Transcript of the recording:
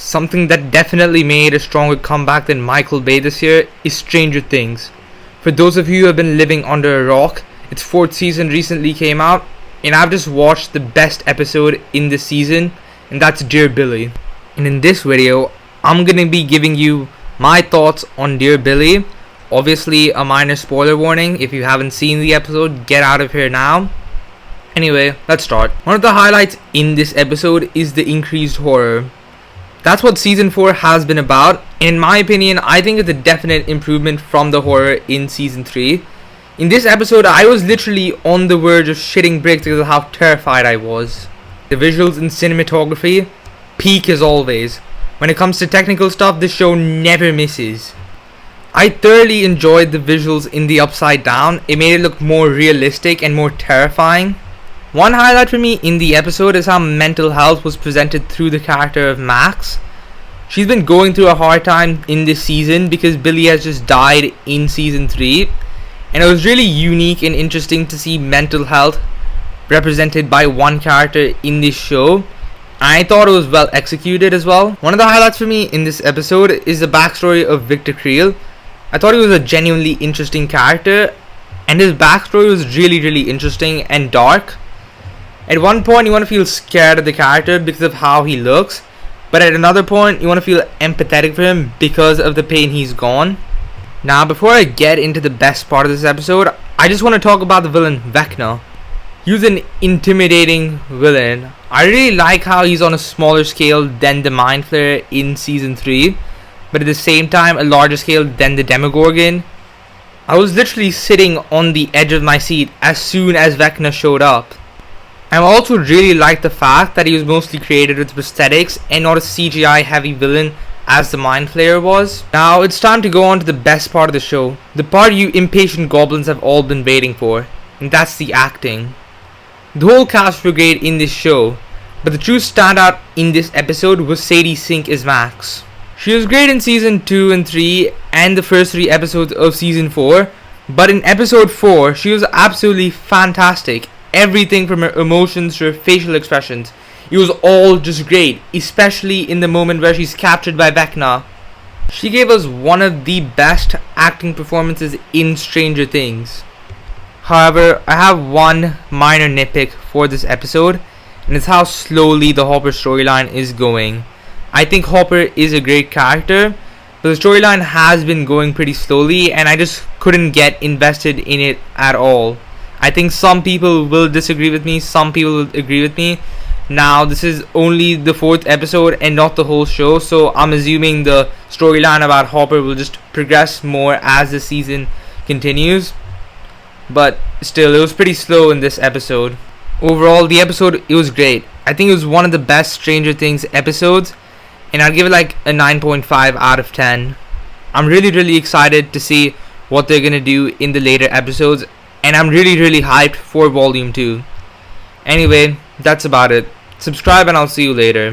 Something that definitely made a stronger comeback than Michael Bay this year is Stranger Things. For those of you who have been living under a rock, its 4th season recently came out, and I've just watched the best episode in this season, and that's Dear Billy. And in this video, I'm gonna be giving you my thoughts on Dear Billy. Obviously, a minor spoiler warning. If you haven't seen the episode, get out of here now. Anyway, let's start. One of the highlights in this episode is the increased horror. That's what season 4 has been about. In my opinion, I think it's a definite improvement from the horror in season 3. In this episode, I was literally on the verge of shitting bricks because of how terrified I was. The visuals and cinematography, peak as always. When it comes to technical stuff, the show never misses. I thoroughly enjoyed the visuals in the Upside Down. It made it look more realistic and more terrifying. One highlight for me in the episode is how mental health was presented through the character of Max. She's been going through a hard time in this season because Billy has just died in season 3, and it was really unique and interesting to see mental health represented by one character in this show. I thought it was well executed as well. One of the highlights for me in this episode is the backstory of Victor Creel. I thought he was a genuinely interesting character, and his backstory was really interesting and dark. At one point you want to feel scared of the character because of how he looks, but at another point you want to feel empathetic for him because of the pain he's gone. Now, before I get into the best part of this episode, I just want to talk about the villain Vecna. He was an intimidating villain. I really like how he's on a smaller scale than the Mind Flayer in season 3, but at the same time a larger scale than the Demogorgon. I was literally sitting on the edge of my seat as soon as Vecna showed up. I also really like the fact that he was mostly created with prosthetics and not a CGI heavy villain as the Mind Flayer was. Now it's time to go on to the best part of the show, the part you impatient goblins have all been waiting for, and that's the acting. The whole cast were great in this show, but the true standout in this episode was Sadie Sink as Max. She was great in season 2 and 3 and the first 3 episodes of season 4, but in episode 4 she was absolutely fantastic. Everything from her emotions to her facial expressions, it was all just great, especially in the moment where she's captured by Vecna. She gave us one of the best acting performances in Stranger Things. However, I have one minor nitpick for this episode, and it's how slowly the Hopper storyline is going. I think Hopper is a great character, but the storyline has been going pretty slowly and I just couldn't get invested in it at all. I think some people will disagree with me, some people will agree with me. Now, this is only the 4th episode and not the whole show, so I'm assuming the storyline about Hopper will just progress more as the season continues. But still, it was pretty slow in this episode. Overall, the episode, it was great. I think it was one of the best Stranger Things episodes, and I'd give it like a 9.5 out of 10. I'm really excited to see what they're gonna do in the later episodes, and I'm really hyped for volume 2. Anyway, that's about it. Subscribe and I'll see you later.